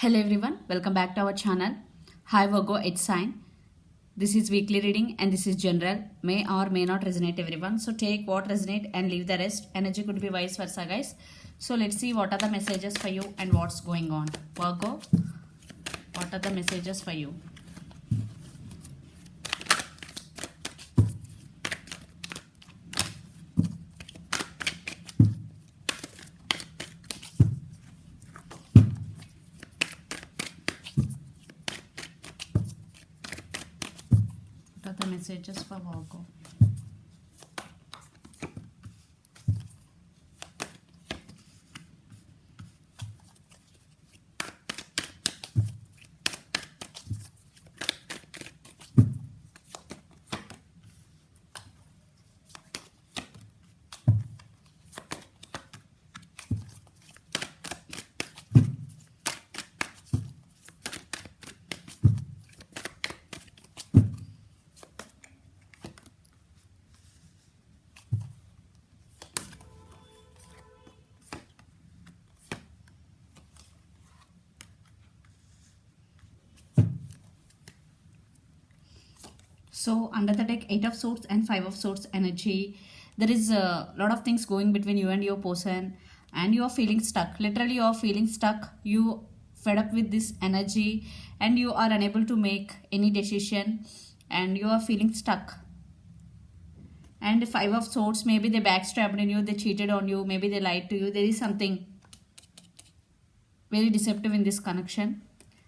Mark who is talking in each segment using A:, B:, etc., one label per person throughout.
A: Hello everyone, welcome back to our channel. Hi Virgo, it's sign. This is weekly reading and this is general. May or may not resonate everyone. So take what resonate and leave the rest. Energy could be vice versa guys. So let's see what are the messages for you and what's going on. Virgo, what are the messages for you? What are the messages for Virgo? So under the deck, 8 of Swords and 5 of Swords energy, there is a lot of things going between you and your person and you are feeling stuck. Literally you are feeling stuck. You fed up with this energy and you are unable to make any decision and you are feeling stuck. And 5 of Swords, maybe they backstabbed on you, they cheated on you, maybe they lied to you. There is something very deceptive in this connection.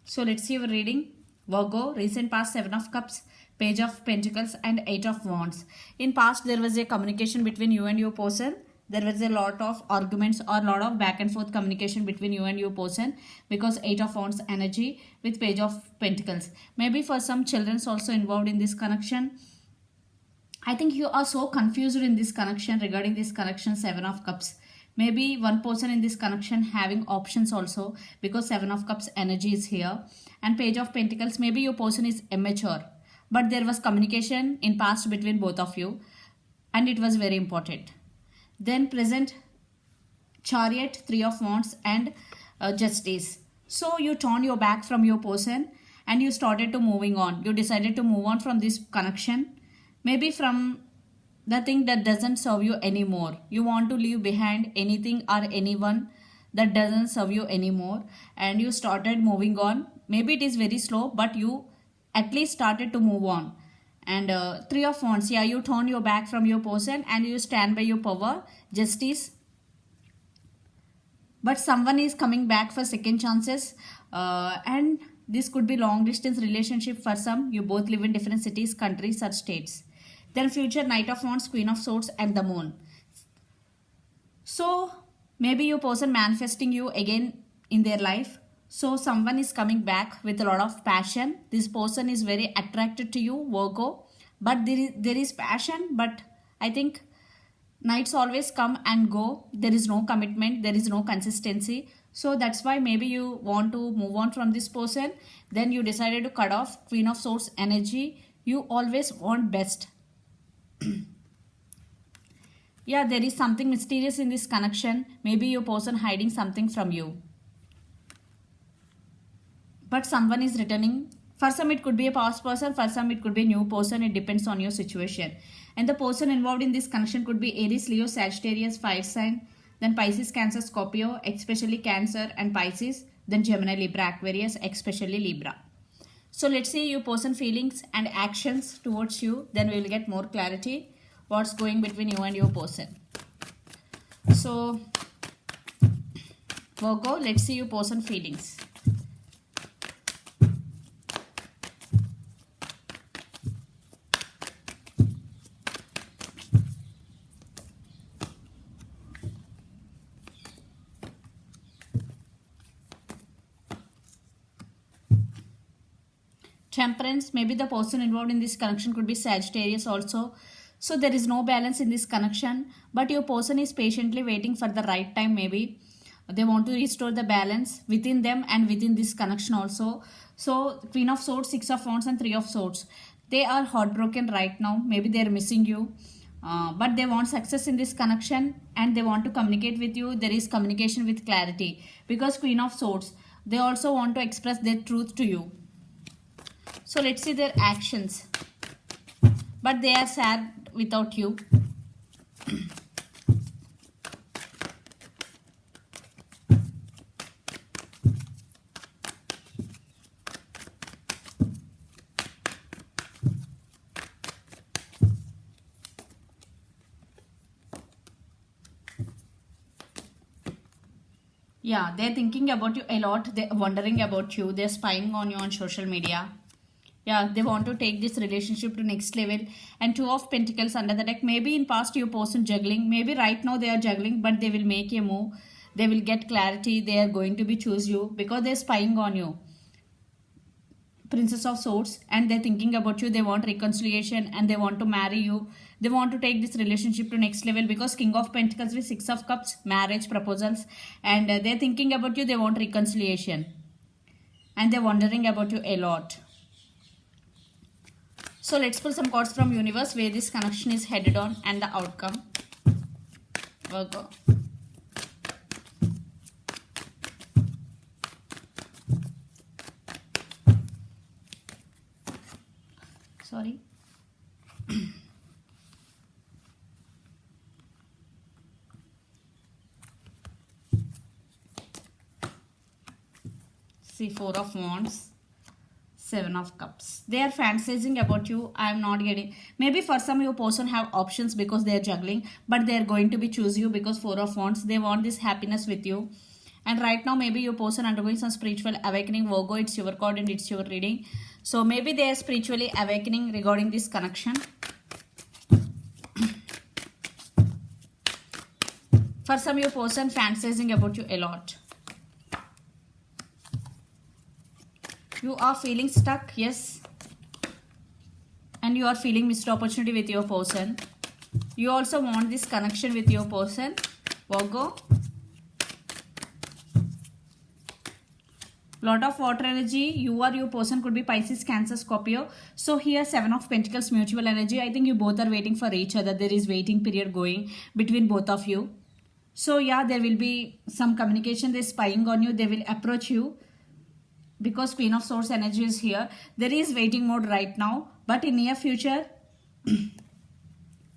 A: So let's see your reading. Virgo, recent past, 7 of Cups, Page of Pentacles and 8 of Wands. In past, there was a communication between you and your person. There was a lot of arguments or lot of back and forth communication between you and your person because 8 of Wands energy with Page of Pentacles. Maybe for some children's also involved in this connection. I think you are so confused in this connection regarding this connection 7 of Cups. Maybe one person in this connection having options also because 7 of Cups energy is here. And Page of Pentacles, maybe your person is immature. But there was communication in past between both of you. And it was very important. Then present Chariot, 3 of Wands and Justice. So you turned your back from your person and you started to moving on. You decided to move on from this connection. Maybe from the thing that doesn't serve you anymore. You want to leave behind anything or anyone that doesn't serve you anymore and you started moving on. Maybe it is very slow but you at least started to move on. And 3 of Wands, yeah, you turn your back from your person and you stand by your power, Justice. But someone is coming back for second chances and this could be long distance relationship for some. You both live in different cities, countries or states. Then future, Knight of Wands, Queen of Swords and the Moon. So maybe your person manifesting you again in their life. So someone is coming back with a lot of passion. This person is very attracted to you, Virgo. But there is passion, but I think nights always come and go. There is no commitment, there is no consistency. So that's why maybe you want to move on from this person. Then you decided to cut off Queen of Swords energy. You always want best. Yeah, there is something mysterious in this connection. Maybe your person hiding something from you. But someone is returning. For some it could be a past person, for some it could be a new person. It depends on your situation. And the person involved in this connection could be Aries, Leo, Sagittarius, fire sign, then Pisces, Cancer, Scorpio, especially Cancer and Pisces, then Gemini, Libra, Aquarius, especially Libra. So let's see your person feelings and actions towards you. Then we will get more clarity what's going between you and your person. So Virgo, let's see your person feelings. Temperance, maybe the person involved in this connection could be Sagittarius also. So there is no balance in this connection, but your person is patiently waiting for the right time. Maybe they want to restore the balance within them and within this connection also. So Queen of Swords, 6 of Wands and 3 of Swords. They are heartbroken right now. Maybe they are missing you. But they want success in this connection and they want to communicate with you. There is communication with clarity because Queen of Swords, They also want to express their truth to you. So let's see their actions. But they are sad without you. Yeah, they're thinking about you a lot. They're wondering about you. They're spying on you on social media. Yeah, they want to take this relationship to next level. And Two of Pentacles under the deck. Maybe in past your person juggling. Maybe right now they are juggling, but they will make a move. They will get clarity. They are going to be choose you because they're spying on you. Princess of Swords, and they're thinking about you. They want reconciliation and they want to marry you. They want to take this relationship to next level because King of Pentacles with Six of Cups, marriage proposals, and they're thinking about you. They want reconciliation and they're wondering about you a lot. So let's pull some cards from universe where this connection is headed on and the outcome. Virgo. Sorry. See, Four of Wands, Seven of Cups. They are fantasizing about you. I am not getting. Maybe for some your person have options because they are juggling, but they are going to be choose you because Four of Wands. They want this happiness with you. And right now maybe your person undergoing some spiritual awakening. Virgo, it's your card and it's your reading. So maybe they are spiritually awakening regarding this connection. For some your person fantasizing about you a lot. You are feeling stuck, yes. And you are feeling missed opportunity with your person. You also want this connection with your person, Virgo. Lot of water energy. You or your person could be Pisces, Cancer, Scorpio. So here Seven of Pentacles, mutual energy. I think you both are waiting for each other. There is waiting period going between both of you. So yeah, there will be some communication. They're spying on you. They will approach you because Queen of Swords energy is here. There is waiting mode right now. But in near future,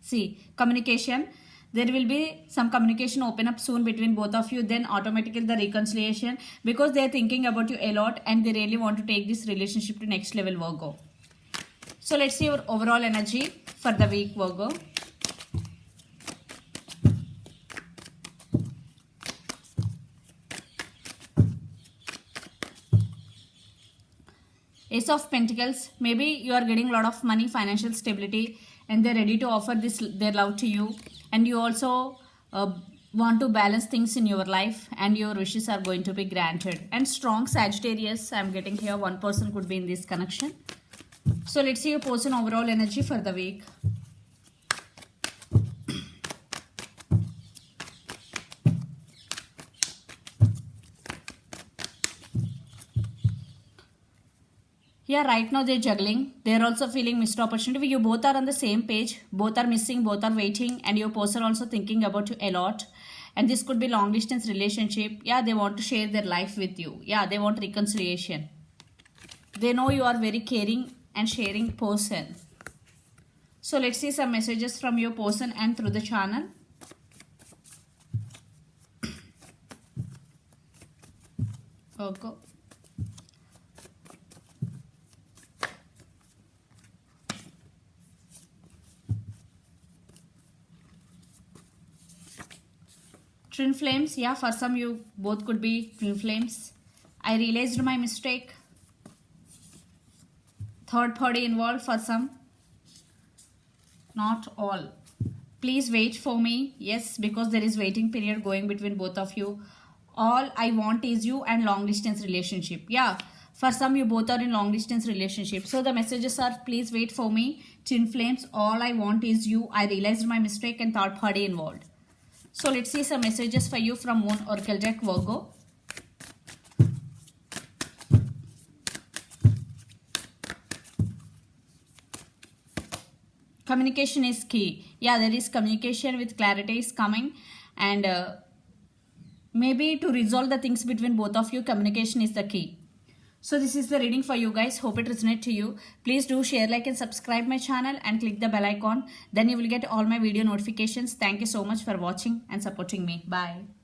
A: see, communication. There will be some communication open up soon between both of you. Then automatically the reconciliation because they are thinking about you a lot and they really want to take this relationship to next level, Virgo. So let's see your overall energy for the week, Virgo. Ace of Pentacles. Maybe you are getting a lot of money, financial stability, and they're ready to offer this their love to you. And you also want to balance things in your life and your wishes are going to be granted. And strong Sagittarius, I'm getting here. One person could be in this connection. So let's see your person overall energy for the week. Yeah, right now they're juggling. They're also feeling missed opportunity. You both are on the same page. Both are missing, both are waiting. And your person also thinking about you a lot. And this could be long distance relationship. Yeah, they want to share their life with you. Yeah, they want reconciliation. They know you are very caring and sharing person. So let's see some messages from your person and through the channel. Okay. Twin flames, yeah, for some you both could be twin flames. I realized my mistake. Third party involved for some. Not all. Please wait for me. Yes, because there is waiting period going between both of you. All I want is you and long distance relationship. Yeah, for some you both are in long distance relationship. So the messages are please wait for me. Twin flames, all I want is you. I realized my mistake and third party involved. So let's see some messages for you from Moon Oracle deck, Virgo. Communication is key. Yeah, there is communication with clarity is coming and maybe to resolve the things between both of you, communication is the key. So this is the reading for you guys. Hope it resonates to you. Please do share, like and subscribe my channel and click the bell icon. Then you will get all my video notifications. Thank you so much for watching and supporting me. Bye.